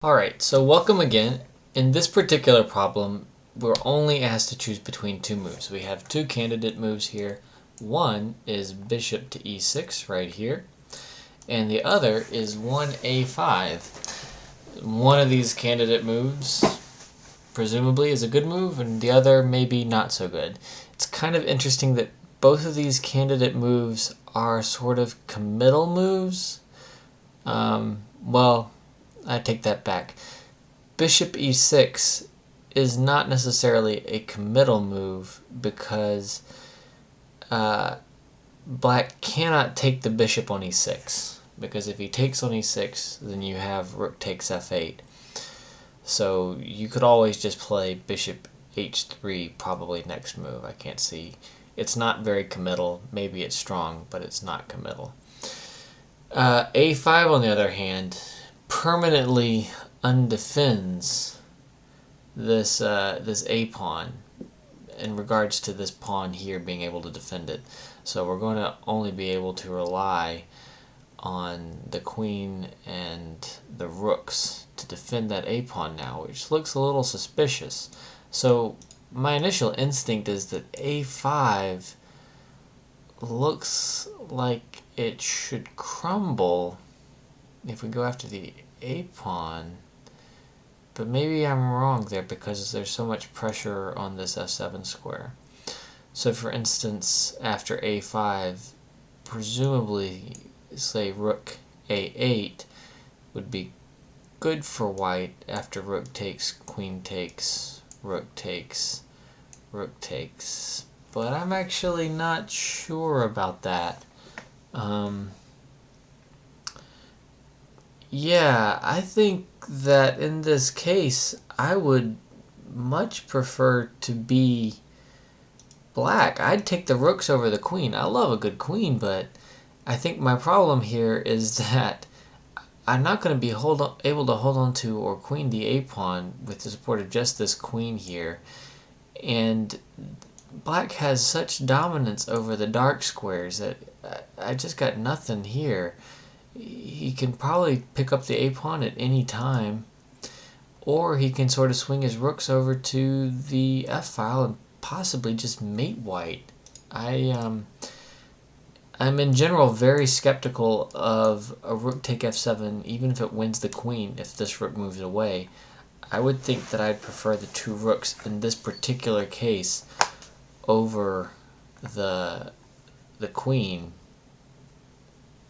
Alright, so welcome again. In this particular problem, we're only asked to choose between two moves. We have two candidate moves here. One is bishop to e6 right here, and the other is 1a5. One of these candidate moves presumably is a good move, and the other maybe not so good. It's kind of interesting that both of these candidate moves are sort of committal moves. Well, I take that back. Bishop e6 is not necessarily a committal move because black cannot take the bishop on e6. Because if he takes on e6, then you have rook takes f8. So you could always just play bishop h3 probably next move. I can't see. It's not very committal. Maybe it's strong, but it's not committal. a5, on the other hand, permanently undefends this a pawn in regards to this pawn here being able to defend it. So we're going to only be able to rely on the queen and the rooks to defend that a pawn now, which looks a little suspicious. So my initial instinct is that a5 looks like it should crumble if we go after the a pawn, but maybe I'm wrong there because there's so much pressure on this f7 square. So for instance, after a5, presumably say rook a8 would be good for white after rook takes, queen takes, rook takes, rook takes, but I'm actually not sure about that. Yeah, I think that in this case, I would much prefer to be black. I'd take the rooks over the queen. I love a good queen, but I think my problem here is that I'm not going to be able to hold on to or queen the a pawn with the support of just this queen here. And black has such dominance over the dark squares that I just got nothing here. He can probably pick up the a pawn at any time, or he can sort of swing his rooks over to the f file and possibly just mate white. I'm in general very skeptical of a rook take f7, even if it wins the queen. If this rook moves away, I would think that I'd prefer the two rooks in this particular case over the queen,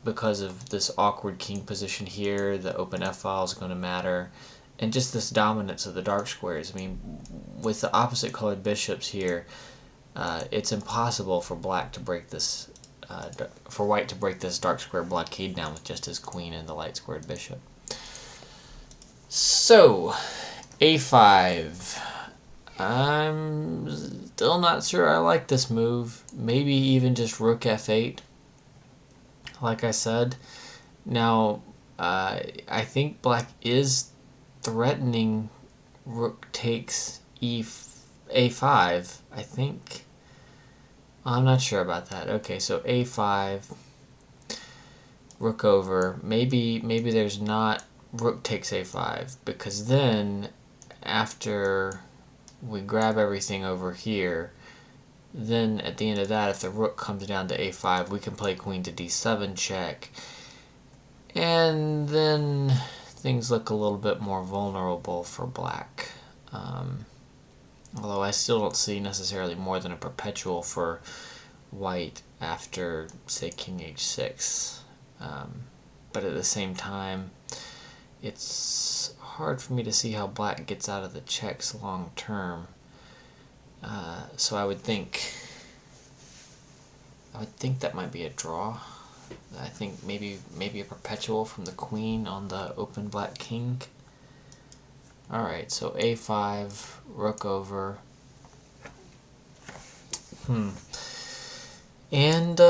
because of this awkward king position here. The open f-file is going to matter, and just this dominance of the dark squares. I mean, with the opposite colored bishops here, it's impossible for black to break this, for white to break this dark square blockade down with just his queen and the light squared bishop. So, a5. I'm still not sure I like this move. Maybe even just rook f8. Like I said, now I think black is threatening rook takes a5. I think. I'm not sure about that. Okay, so a5, rook over. Maybe there's not rook takes a5, because then after we grab everything over here, then at the end of that, if the rook comes down to a5, we can play queen to d7 check. And then things look a little bit more vulnerable for black. Although I still don't see necessarily more than a perpetual for white after, say, king h6. But at the same time, it's hard for me to see how black gets out of the checks long term. So I would think that might be a draw. I think maybe a perpetual from the queen on the open black king. Alright, so a5, rook over. And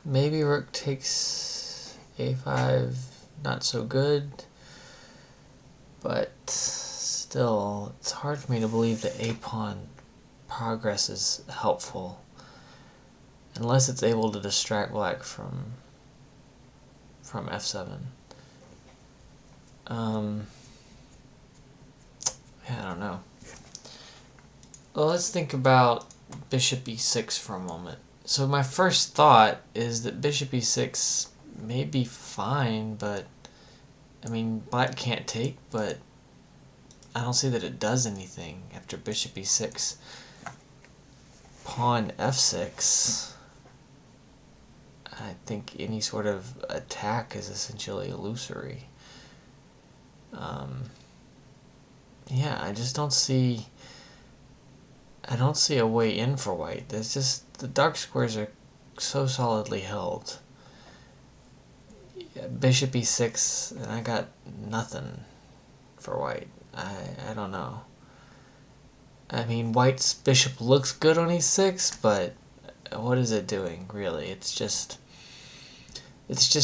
maybe rook takes a5, not so good. But still, it's hard for me to believe that a pawn progress is helpful, unless it's able to distract black from f7. I don't know. Well, let's think about bishop e6 for a moment. So my first thought is that bishop e6 may be fine, but I mean, black can't take, but I don't see that it does anything after bishop e6. Pawn f6. I think any sort of attack is essentially illusory. Yeah, I just don't see. I don't see a way in for white. There's just the dark squares are so solidly held. Yeah, bishop e6, and I got nothing for white. I don't know. I mean, white's bishop looks good on e6, but what is it doing, really? It's just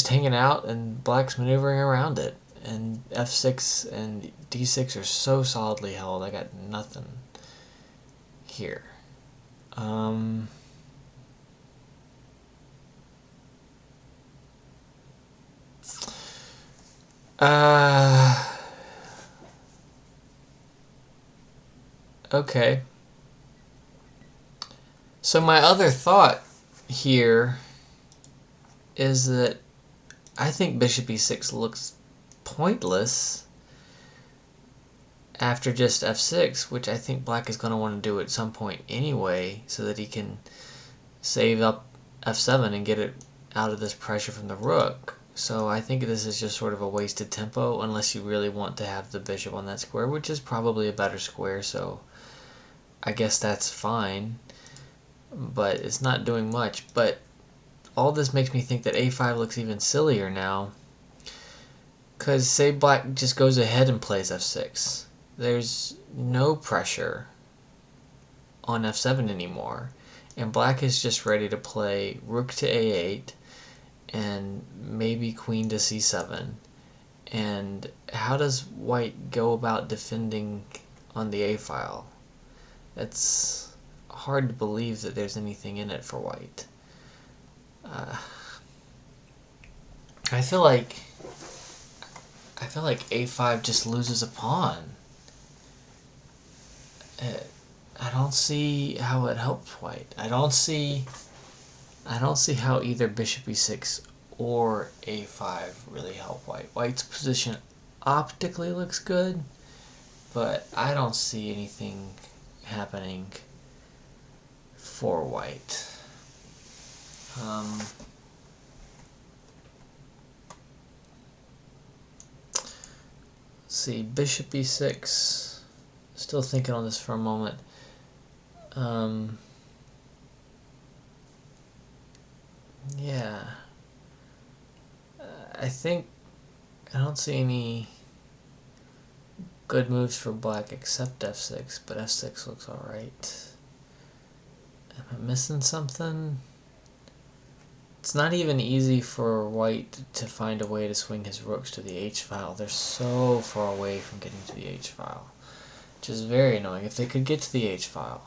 hanging out, and black's maneuvering around it. And f6 and d6 are so solidly held, I got nothing here. Okay. So my other thought here is that I think bishop e6 looks pointless after just f6, which I think black is going to want to do at some point anyway, so that he can save up f7 and get it out of this pressure from the rook. So I think this is just sort of a wasted tempo unless you really want to have the bishop on that square, which is probably a better square, so I guess that's fine. But it's not doing much. But all this makes me think that a5 looks even sillier now, because say black just goes ahead and plays f6. There's no pressure on f7 anymore, and black is just ready to play rook to a8 and maybe queen to c7. And how does white go about defending on the a file? It's hard to believe that there's anything in it for white. I feel like a5 just loses a pawn. I don't see how it helps white. I don't see how either bishop e6 or a5 really help white. White's position optically looks good, but I don't see anything happening for white. Let's see, bishop e6. Still thinking on this for a moment. Yeah. I don't see any good moves for black except f6, but f6 looks alright. Am I missing something? It's not even easy for white to find a way to swing his rooks to the h-file. They're so far away from getting to the h-file, which is very annoying. If they could get to the h-file,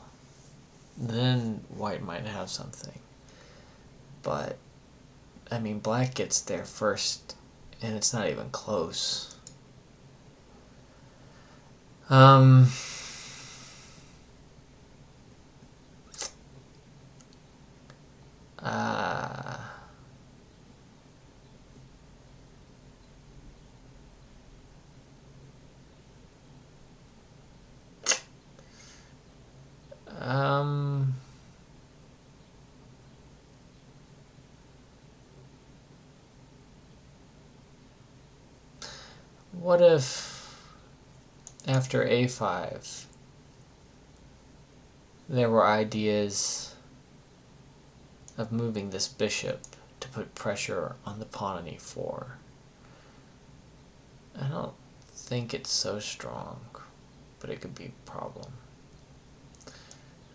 then white might have something. But, I mean, black gets there first, and it's not even close. What if after a5 there were ideas of moving this bishop to put pressure on the pawn on e4? I don't think it's so strong, but it could be a problem.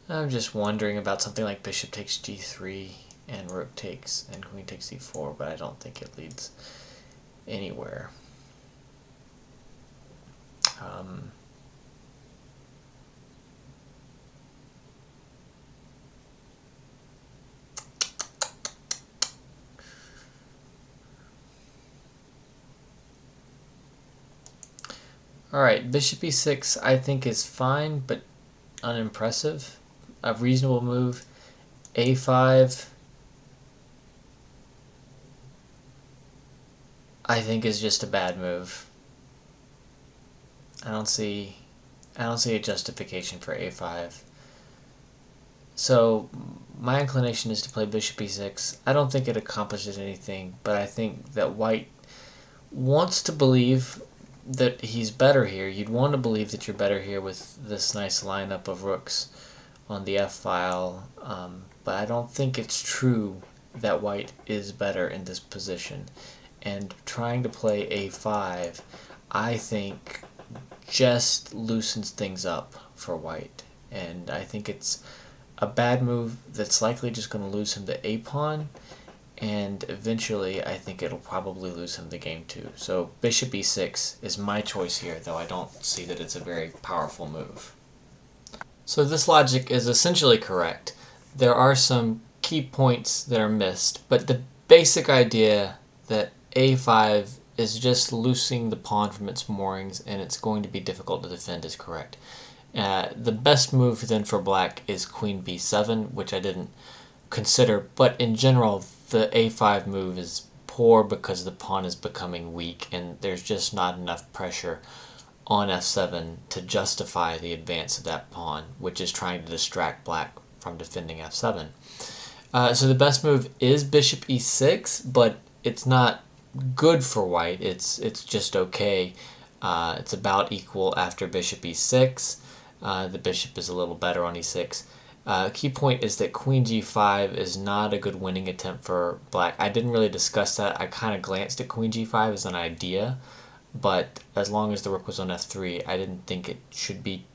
I'm just wondering about something like bishop takes g3 and rook takes and queen takes e4, but I don't think it leads anywhere. Alright, bishop e6 I think is fine, but unimpressive. A reasonable move. a5 I think is just a bad move. I don't see a justification for a5. So my inclination is to play bishop e6. I don't think it accomplishes anything, but I think that white wants to believe that he's better here. You'd want to believe that you're better here with this nice lineup of rooks on the f-file, but I don't think it's true that white is better in this position. And trying to play a5, I think, just loosens things up for white. And I think it's a bad move that's likely just going to lose him the a-pawn, and eventually I think it'll probably lose him the game too. So bishop e6 is my choice here, though I don't see that it's a very powerful move. So this logic is essentially correct. There are some key points that are missed, but the basic idea that a5 is just loosening the pawn from its moorings and it's going to be difficult to defend is correct. The best move then for black is queen b7, which I didn't consider, but in general the a5 move is poor because the pawn is becoming weak and there's just not enough pressure on f7 to justify the advance of that pawn, which is trying to distract black from defending f7. So the best move is bishop e6, but it's not good for white. It's just okay. It's about equal after bishop e6. The bishop is a little better on e6. Key point is that queen g5 is not a good winning attempt for black. I didn't really discuss that. I kind of glanced at queen g5 as an idea, but as long as the rook was on f3, I didn't think it should be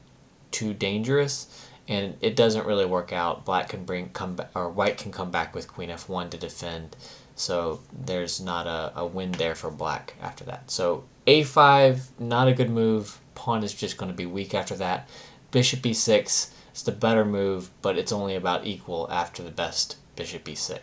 too dangerous, and it doesn't really work out. White can come back with queen f1 to defend, so there's not a win there for black after that. So a5, not a good move. Pawn is just going to be weak after that. Bishop e6 is the better move, but it's only about equal after the best bishop e6.